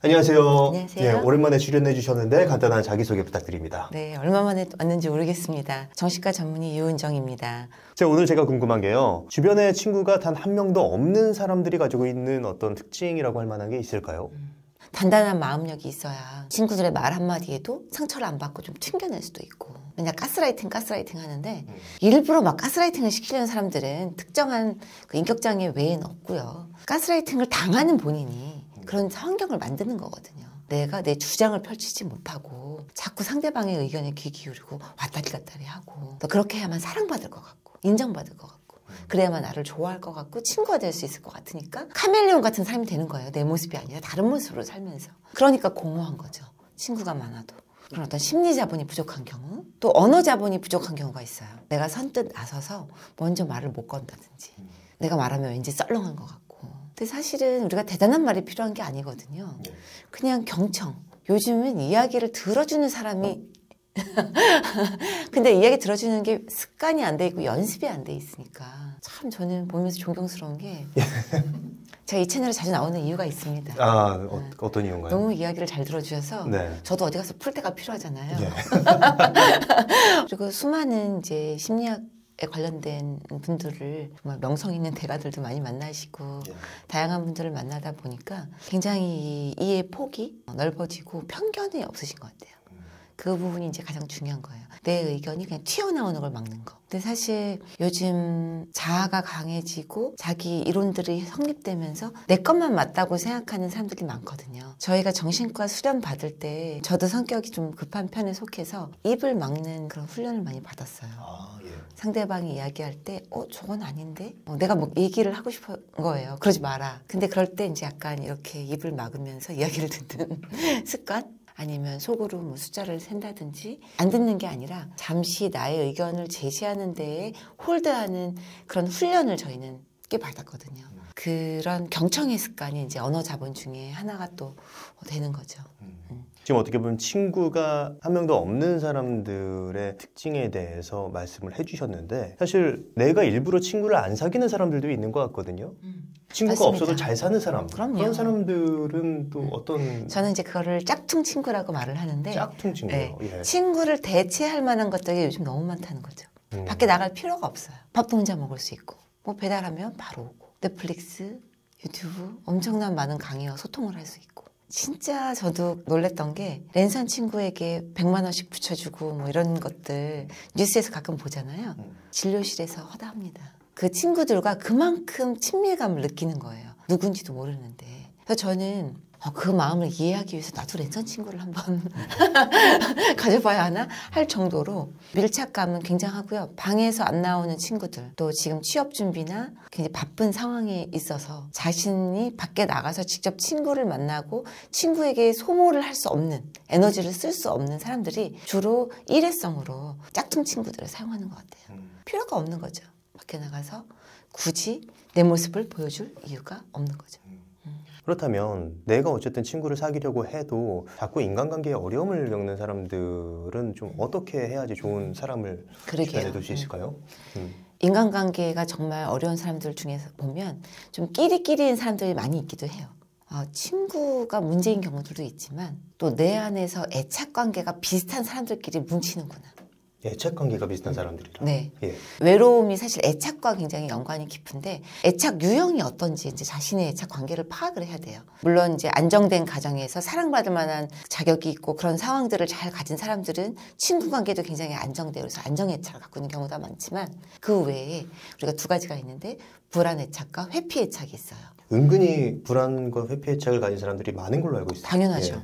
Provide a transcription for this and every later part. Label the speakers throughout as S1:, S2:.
S1: 안녕하세요.
S2: 안녕하세요.
S1: 예, 오랜만에 출연해 주셨는데 간단한 자기소개 부탁드립니다.
S2: 네, 얼마 만에 왔는지 모르겠습니다. 정신과 전문의 유은정입니다.
S1: 오늘 제가 궁금한 게요. 주변에 친구가 단 한 명도 없는 사람들이 가지고 있는 어떤 특징이라고 할 만한 게 있을까요?
S2: 단단한 마음력이 있어야 친구들의 말 한마디에도 상처를 안 받고 좀 튕겨낼 수도 있고. 맨날 가스라이팅 하는데 일부러 막 가스라이팅을 시키려는 사람들은 특정한 그 인격장애 외에는 없고요. 가스라이팅을 당하는 본인이 그런 환경을 만드는 거거든요. 내가 내 주장을 펼치지 못하고 자꾸 상대방의 의견에 귀 기울이고 왔다리 갔다리 하고 또 그렇게 해야만 사랑받을 것 같고 인정받을 것 같고 그래야만 나를 좋아할 것 같고 친구가 될 수 있을 것 같으니까 카멜레온 같은 삶이 되는 거예요. 내 모습이 아니라 다른 모습으로 살면서. 그러니까 공허한 거죠. 친구가 많아도. 그런 어떤 심리 자본이 부족한 경우 또 언어 자본이 부족한 경우가 있어요. 내가 선뜻 나서서 먼저 말을 못 건다든지 내가 말하면 왠지 썰렁한 것 같고 근데 사실은 우리가 대단한 말이 필요한 게 아니거든요. 그냥 경청. 요즘은 이야기를 들어주는 사람이 근데 이야기 들어주는 게 습관이 안 돼 있고 연습이 안 돼 있으니까 참 저는 보면서 존경스러운 게 제가 이 채널에 자주 나오는 이유가 있습니다.
S1: 어떤 이유인가요?
S2: 너무 이야기를 잘 들어주셔서
S1: 네.
S2: 저도 어디 가서 풀 때가 필요하잖아요.
S1: 예.
S2: 그리고 수많은 이제 심리학 에 관련된 분들을 정말 명성 있는 대가들도 많이 만나시고 다양한 분들을 만나다 보니까 굉장히 이해 폭이 넓어지고 편견이 없으신 것 같아요. 그 부분이 이제 가장 중요한 거예요. 내 의견이 그냥 튀어나오는 걸 막는 거. 근데 사실 요즘 자아가 강해지고 자기 이론들이 성립되면서 내 것만 맞다고 생각하는 사람들이 많거든요. 저희가 정신과 수련 받을 때 저도 성격이 좀 급한 편에 속해서 입을 막는 그런 훈련을 많이 받았어요. 상대방이 이야기할 때 저건 아닌데? 내가 뭐 얘기를 하고 싶은 거예요. 그러지 마라. 근데 그럴 때 이제 약간 이렇게 입을 막으면서 이야기를 듣는 습관? 아니면 속으로 뭐 숫자를 센다든지 안 듣는 게 아니라 잠시 나의 의견을 제시하는 데에 홀드하는 그런 훈련을 저희는 꽤 받았거든요. 그런 경청의 습관이 이제 언어 자본 중에 하나가 또 되는 거죠.
S1: 지금 어떻게 보면 친구가 한 명도 없는 사람들의 특징에 대해서 말씀을 해주셨는데 사실 내가 일부러 친구를 안 사귀는 사람들도 있는 것 같거든요. 친구가
S2: 맞습니다.
S1: 없어도 잘 사는 사람.
S2: 그럼요.
S1: 그런 사람들은 또 어떤
S2: 저는 이제 그거를 짝퉁 친구라고 말을 하는데
S1: 짝퉁 친구요.
S2: 네.
S1: 예.
S2: 친구를 대체할 만한 것들이 요즘 너무 많다는 거죠. 밖에 나갈 필요가 없어요. 밥도 혼자 먹을 수 있고 뭐 배달하면 바로 오고 넷플릭스, 유튜브 엄청난 많은 강의와 소통을 할 수 있고 진짜 저도 놀랬던 게 랜선 친구에게 100만 원씩 붙여주고 뭐 이런 것들 뉴스에서 가끔 보잖아요. 진료실에서 허다합니다. 그 친구들과 그만큼 친밀감을 느끼는 거예요. 누군지도 모르는데. 그래서 저는 그 마음을 이해하기 위해서 나도 랜선 친구를 한번 가져봐야 하나 할 정도로 밀착감은 굉장하고요. 방에서 안 나오는 친구들 또 지금 취업 준비나 굉장히 바쁜 상황에 있어서 자신이 밖에 나가서 직접 친구를 만나고 친구에게 소모를 할 수 없는 에너지를 쓸 수 없는 사람들이 주로 일회성으로 짝퉁 친구들을 사용하는 것 같아요. 필요가 없는 거죠. 밖에 나가서 굳이 내 모습을 보여줄 이유가 없는 거죠.
S1: 그렇다면 내가 어쨌든 친구를 사귀려고 해도 자꾸 인간관계에 어려움을 겪는 사람들은 좀 어떻게 해야지 좋은 사람을 주변에 둘 수 있을까요?
S2: 인간관계가 정말 어려운 사람들 중에서 보면 좀 끼리끼리인 사람들이 많이 있기도 해요. 친구가 문제인 경우들도 있지만 또 내 안에서 애착관계가 비슷한 사람들끼리 뭉치는구나.
S1: 애착관계가 비슷한 사람들이라.
S2: 네.
S1: 예.
S2: 외로움이 사실 애착과 굉장히 연관이 깊은데 애착 유형이 어떤지 이제 자신의 애착 관계를 파악을 해야 돼요. 물론 이제 안정된 가정에서 사랑받을 만한 자격이 있고 그런 상황들을 잘 가진 사람들은 친구 관계도 굉장히 안정되어 그래서 안정 애착을 갖고 있는 경우가 많지만 그 외에 우리가 두 가지가 있는데 불안 애착과 회피 애착이 있어요.
S1: 은근히 불안과 회피 애착을 가진 사람들이 많은 걸로 알고 있어요.
S2: 당연하죠.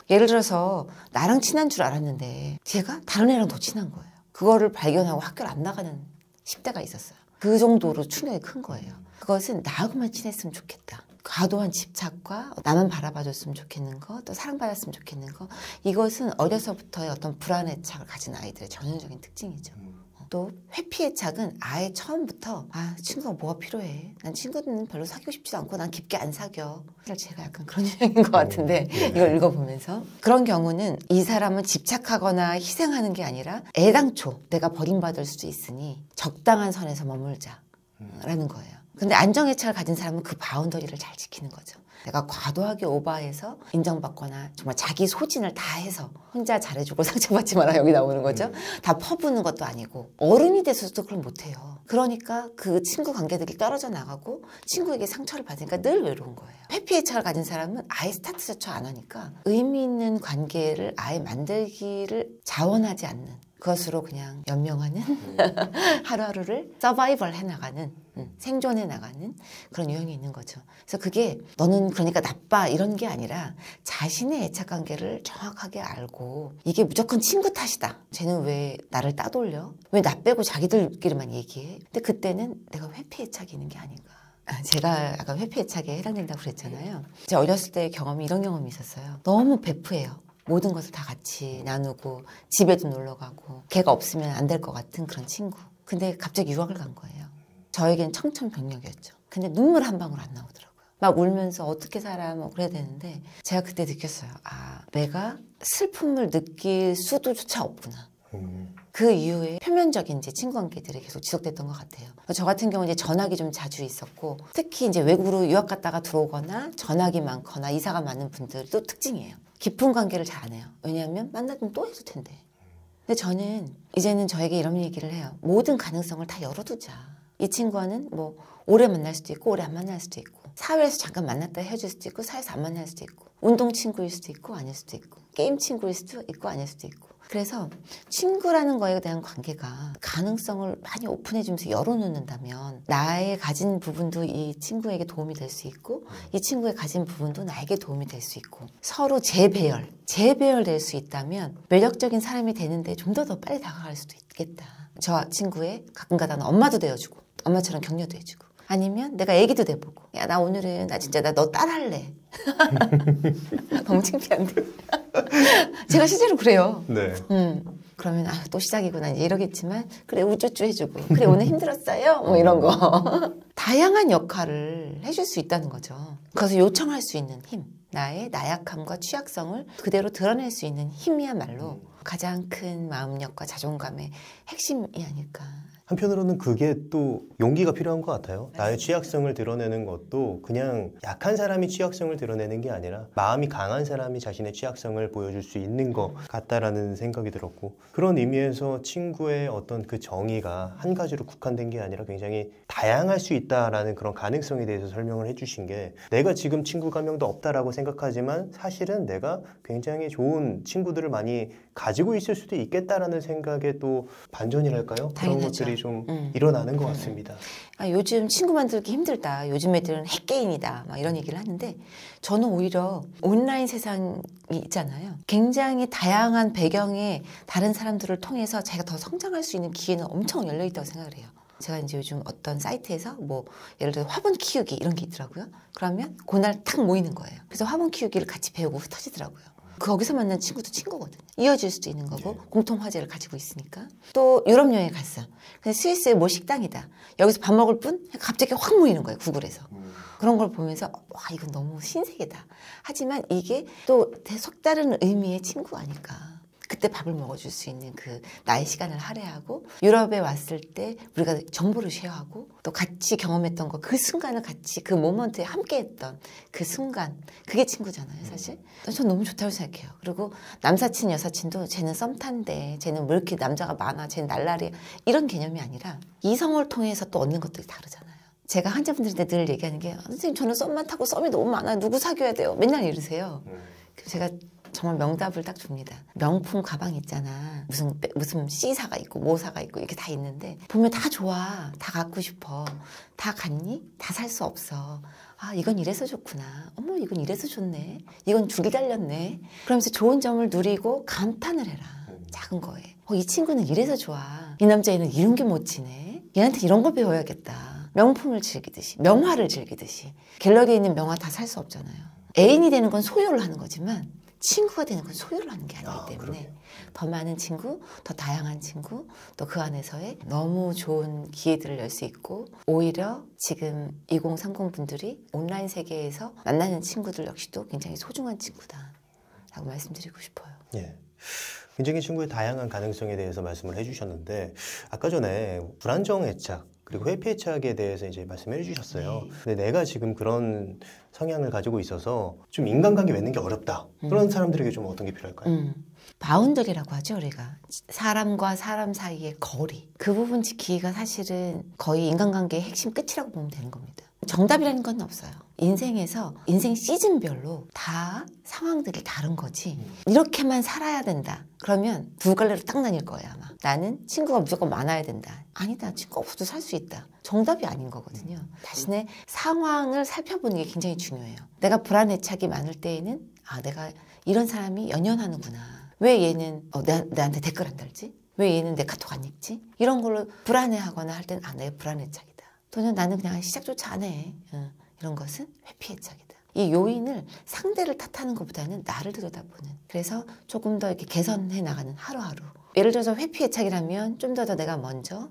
S2: 예를 들어서 나랑 친한 줄 알았는데 걔가 다른 애랑 더 친한 거예요. 그거를 발견하고 학교를 안 나가는 10대가 있었어요. 그 정도로 충격이 큰 거예요. 그것은 나하고만 친했으면 좋겠다. 과도한 집착과 나만 바라봐줬으면 좋겠는 거, 또 사랑받았으면 좋겠는 거 이것은 어려서부터의 어떤 불안의 착을 가진 아이들의 전형적인 특징이죠. 또 회피의 착은 아예 처음부터 친구가 뭐가 필요해. 난 친구는 별로 사귀고 싶지도 않고 난 깊게 안 사겨. 제가 약간 그런 유형인 것 같은데 이걸 읽어보면서 그런 경우는 이 사람은 집착하거나 희생하는 게 아니라 애당초 내가 버림받을 수도 있으니 적당한 선에서 머물자 라는 거예요. 근데 안정애착을 가진 사람은 그 바운더리를 잘 지키는 거죠. 내가 과도하게 오버해서 인정받거나 정말 자기 소진을 다 해서 혼자 잘해주고 상처받지 마라 여기 나오는 거죠. 다 퍼부는 것도 아니고 어른이 돼서도 그걸 못해요. 그러니까 그 친구 관계들이 떨어져 나가고 친구에게 상처를 받으니까 늘 외로운 거예요. 회피 애착을 가진 사람은 아예 스타트 자체 안 하니까 의미 있는 관계를 아예 만들기를 자원하지 않는 그것으로 그냥 연명하는 하루하루를 서바이벌 해나가는 생존해 나가는 그런 유형이 있는 거죠. 그래서 그게 너는 그러니까 나빠 이런 게 아니라 자신의 애착관계를 정확하게 알고 이게 무조건 친구 탓이다. 쟤는 왜 나를 따돌려? 왜 나 빼고 자기들끼리만 얘기해? 근데 그때는 내가 회피 애착이 있는 게 아닌가. 제가 아까 회피 애착에 해당된다고 그랬잖아요. 제가 어렸을 때 이런 경험이 있었어요. 너무 베프예요. 모든 것을 다 같이 나누고 집에도 놀러 가고 걔가 없으면 안 될 것 같은 그런 친구. 근데 갑자기 유학을 간 거예요. 저에겐 청천벽력이었죠. 근데 눈물 한 방울 안 나오더라고요. 막 울면서 어떻게 살아 뭐 그래야 되는데 제가 그때 느꼈어요. 아, 내가 슬픔을 느낄 수도조차 없구나. 그 이후에 표면적인 이제 친구 관계들이 계속 지속됐던 것 같아요. 저 같은 경우는 이제 전학이 좀 자주 있었고 특히 이제 외국으로 유학 갔다가 들어오거나 전학이 많거나 이사가 많은 분들도 특징이에요. 깊은 관계를 잘 안 해요. 왜냐하면 만나면 또 해도 텐데. 근데 저는 이제는 저에게 이런 얘기를 해요. 모든 가능성을 다 열어두자. 이 친구와는 뭐 오래 만날 수도 있고 오래 안 만날 수도 있고 사회에서 잠깐 만났다 헤어질 수도 있고 사회에서 안 만날 수도 있고 운동 친구일 수도 있고 아닐 수도 있고 게임 친구일 수도 있고 아닐 수도 있고 그래서 친구라는 거에 대한 관계가 가능성을 많이 오픈해주면서 열어놓는다면 나의 가진 부분도 이 친구에게 도움이 될 수 있고 이 친구의 가진 부분도 나에게 도움이 될 수 있고 서로 재배열될 수 있다면 매력적인 사람이 되는데 좀 더 빨리 다가갈 수도 있겠다. 저 친구의 가끔가다는 엄마도 되어주고 엄마처럼 격려도 해주고 아니면 내가 애기도 돼보고 야 나 오늘은 나 진짜 나 너 딸할래. 너무 창피한데. 제가 실제로 그래요.
S1: 네.
S2: 그러면 또 시작이구나 이제 이러겠지만 그래 우쭈쭈 해주고 그래 오늘 힘들었어요 뭐 이런 거 다양한 역할을 해줄 수 있다는 거죠. 그래서 요청할 수 있는 힘 나의 나약함과 취약성을 그대로 드러낼 수 있는 힘이야말로 가장 큰 마음력과 자존감의 핵심이 아닐까.
S1: 한편으로는 그게 또 용기가 필요한 것 같아요. 나의 취약성을 드러내는 것도 그냥 약한 사람이 취약성을 드러내는 게 아니라 마음이 강한 사람이 자신의 취약성을 보여줄 수 있는 것 같다라는 생각이 들었고 그런 의미에서 친구의 어떤 그 정의가 한 가지로 국한된 게 아니라 굉장히 다양할 수 있다라는 그런 가능성에 대해서 설명을 해주신 게 내가 지금 친구가 한 명도 없다라고 생각하지만 사실은 내가 굉장히 좋은 친구들을 많이 가지고 있을 수도 있겠다라는 생각에 또 반전이랄까요? 그런 것들이 좀 일어나는 것 같습니다.
S2: 요즘 친구 만들기 힘들다. 요즘 애들은 핵게임이다. 막 이런 얘기를 하는데 저는 오히려 온라인 세상이 있잖아요. 굉장히 다양한 배경의 다른 사람들을 통해서 자기가 더 성장할 수 있는 기회는 엄청 열려 있다고 생각을 해요. 제가 이제 요즘 어떤 사이트에서 뭐 예를 들어 화분 키우기 이런 게 있더라고요. 그러면 그날 탁 모이는 거예요. 그래서 화분 키우기를 같이 배우고 흩어지더라고요. 거기서 만난 친구도 친구거든요. 이어질 수도 있는 거고 공통 화제를 가지고 있으니까. 또 유럽 여행 갔어. 근데 스위스의 뭐 식당이다. 여기서 밥 먹을 뿐 갑자기 확 모이는 거예요. 구글에서. 그런 걸 보면서 와 이건 너무 신세계다. 하지만 이게 또 색다른 의미의 친구 아닐까. 그때 밥을 먹어줄 수 있는 그 나의 시간을 할애하고 유럽에 왔을 때 우리가 정보를 쉐어하고 또 같이 경험했던 거 그 순간을 같이 그 모먼트에 함께했던 그 순간 그게 친구잖아요 사실. 전 너무 좋다고 생각해요. 그리고 남사친 여사친도 쟤는 썸 탄대 쟤는 왜 이렇게 남자가 많아 쟤는 날라리 이런 개념이 아니라 이성을 통해서 또 얻는 것들이 다르잖아요. 제가 환자분들한테 늘 얘기하는 게 선생님 저는 썸만 타고 썸이 너무 많아요. 누구 사귀어야 돼요? 맨날 이러세요. 제가 정말 명답을 딱 줍니다. 명품 가방 있잖아. 무슨 C사가 있고 모사가 있고 이렇게 다 있는데 보면 다 좋아. 다 갖고 싶어. 다 갖니? 다 살 수 없어. 아 이건 이래서 좋구나. 어머 이건 이래서 좋네. 이건 줄이 달렸네. 그러면서 좋은 점을 누리고 감탄을 해라. 작은 거에. 이 친구는 이래서 좋아. 이 남자애는 이런 게 멋지네. 얘한테 이런 걸 배워야겠다. 명품을 즐기듯이 명화를 즐기듯이 갤러리에 있는 명화 다 살 수 없잖아요. 애인이 되는 건 소유를 하는 거지만 친구가 되는 건 소유를 하는 게 아니기 때문에 더 많은 친구, 더 다양한 친구, 또 그 안에서의 너무 좋은 기회들을 열 수 있고 오히려 지금 2030 분들이 온라인 세계에서 만나는 친구들 역시도 굉장히 소중한 친구다 라고 말씀드리고 싶어요.
S1: 예. 굉장히 친구의 다양한 가능성에 대해서 말씀을 해주셨는데 아까 전에 불안정 애착 그리고 회피애착에 대해서 이제 말씀해 주셨어요.
S2: 네.
S1: 근데 내가 지금 그런 성향을 가지고 있어서 좀 인간관계 맺는 게 어렵다. 그런 사람들에게 좀 어떤 게 필요할까요?
S2: 바운더리라고 하죠, 우리가. 사람과 사람 사이의 거리. 그 부분 지키기가 사실은 거의 인간관계의 핵심 끝이라고 보면 되는 겁니다. 정답이라는 건 없어요. 인생에서 인생 시즌별로 다 상황들이 다른 거지. 이렇게만 살아야 된다. 그러면 두 갈래로 딱 나뉠 거예요, 아마. 나는 친구가 무조건 많아야 된다. 아니다. 친구 없어도 살 수 있다. 정답이 아닌 거거든요. 자신의 상황을 살펴보는 게 굉장히 중요해요. 내가 불안애착이 많을 때에는 내가 이런 사람이 연연하는구나. 왜 얘는 나한테 댓글 안 달지? 왜 얘는 내 카톡 안 읽지? 이런 걸로 불안해하거나 할 땐 내가 불안애착이다. 또는 나는 그냥 시작조차 안 해. 이런 것은 회피애착이다. 이 요인을 상대를 탓하는 것보다는 나를 들여다보는. 그래서 조금 더 이렇게 개선해 나가는 하루하루. 예를 들어서 회피애착이라면 좀 더 내가 먼저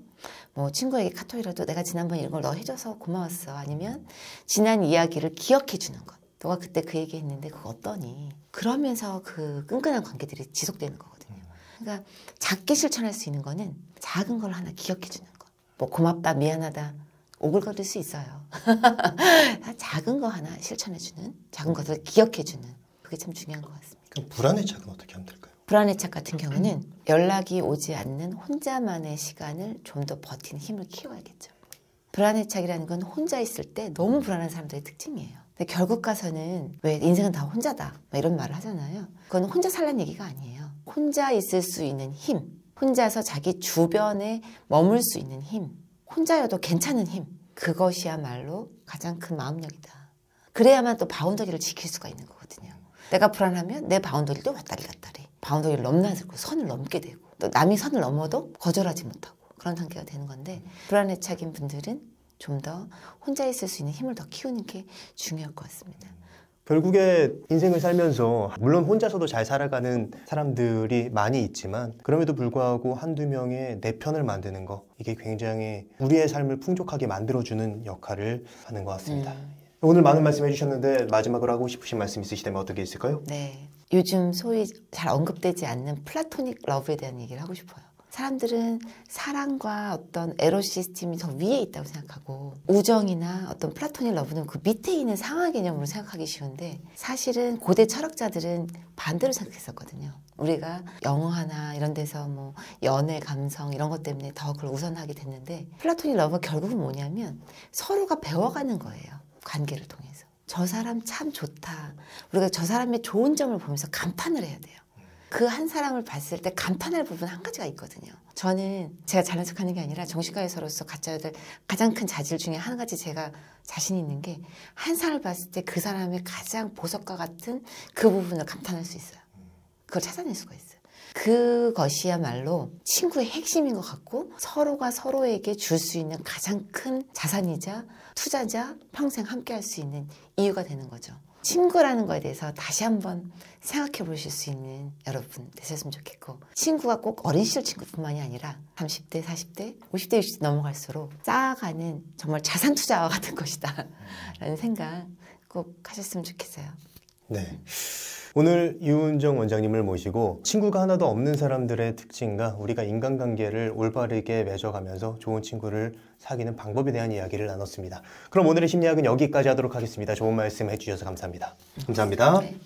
S2: 뭐 친구에게 카톡이라도 내가 지난번 이런 걸 너 해줘서 고마웠어. 아니면 지난 이야기를 기억해 주는 것. 너가 그때 그 얘기 했는데 그거 어떠니? 그러면서 그 끈끈한 관계들이 지속되는 거거든요. 그러니까 작게 실천할 수 있는 거는 작은 걸 하나 기억해 주는 거. 뭐 고맙다, 미안하다. 오글거릴 수 있어요. 작은 거 하나 실천해주는, 작은 것을 기억해주는, 그게 참 중요한 것 같습니다.
S1: 그럼 불안애착은 어떻게 하면 될까요?
S2: 불안애착 같은 경우는 연락이 오지 않는 혼자만의 시간을 좀 더 버티는 힘을 키워야겠죠. 불안애착이라는 건 혼자 있을 때 너무 불안한 사람들의 특징이에요. 근데 결국 가서는 왜 인생은 다 혼자다 이런 말을 하잖아요. 그건 혼자 살라는 얘기가 아니에요. 혼자 있을 수 있는 힘, 혼자서 자기 주변에 머물 수 있는 힘, 혼자여도 괜찮은 힘, 그것이야말로 가장 큰 마음력이다. 그래야만 또 바운더리를 지킬 수가 있는 거거든요. 내가 불안하면 내 바운더리도 왔다리 갔다리, 바운더리를 넘나들고 선을 넘게 되고, 또 남이 선을 넘어도 거절하지 못하고 그런 상태가 되는 건데, 불안애착인 분들은 좀 더 혼자 있을 수 있는 힘을 더 키우는 게 중요할 것 같습니다.
S1: 결국에 인생을 살면서 물론 혼자서도 잘 살아가는 사람들이 많이 있지만 그럼에도 불구하고 한두 명의 내 편을 만드는 거, 이게 굉장히 우리의 삶을 풍족하게 만들어주는 역할을 하는 것 같습니다. 오늘 많은 말씀 해주셨는데 마지막으로 하고 싶으신 말씀 있으시다면 어떤 게 있을까요?
S2: 네, 요즘 소위 잘 언급되지 않는 플라토닉 러브에 대한 얘기를 하고 싶어요. 사람들은 사랑과 어떤 에로 시스템이 더 위에 있다고 생각하고, 우정이나 어떤 플라토닉 러브는 그 밑에 있는 상하 개념으로 생각하기 쉬운데, 사실은 고대 철학자들은 반대로 생각했었거든요. 우리가 영화나 이런 데서 뭐 연애, 감성 이런 것 때문에 더 그걸 우선하게 됐는데, 플라토닉 러브가 결국은 뭐냐면 서로가 배워가는 거예요. 관계를 통해서. 저 사람 참 좋다. 우리가 저 사람의 좋은 점을 보면서 감탄을 해야 돼요. 그 한 사람을 봤을 때 감탄할 부분 한 가지가 있거든요. 저는 제가 잘난 척하는 게 아니라 정신과의사로서 갖춰야 될 가장 큰 자질 중에 한 가지 제가 자신 있는 게, 한 사람을 봤을 때 그 사람의 가장 보석과 같은 그 부분을 감탄할 수 있어요. 그걸 찾아낼 수가 있어요. 그것이야말로 친구의 핵심인 것 같고, 서로가 서로에게 줄 수 있는 가장 큰 자산이자 투자자, 평생 함께 할 수 있는 이유가 되는 거죠. 친구라는 거에 대해서 다시 한번 생각해 보실 수 있는 여러분 되셨으면 좋겠고, 친구가 꼭 어린 시절 친구뿐만이 아니라 30대, 40대, 50대, 60대 넘어갈수록 쌓아가는 정말 자산 투자와 같은 것이다 라는 생각 꼭 하셨으면 좋겠어요.
S1: 네. 오늘 이훈정 원장님을 모시고 친구가 하나도 없는 사람들의 특징과 우리가 인간관계를 올바르게 맺어가면서 좋은 친구를 사귀는 방법에 대한 이야기를 나눴습니다. 그럼 오늘의 심리학은 여기까지 하도록 하겠습니다. 좋은 말씀 해주셔서 감사합니다. 감사합니다.
S2: 네.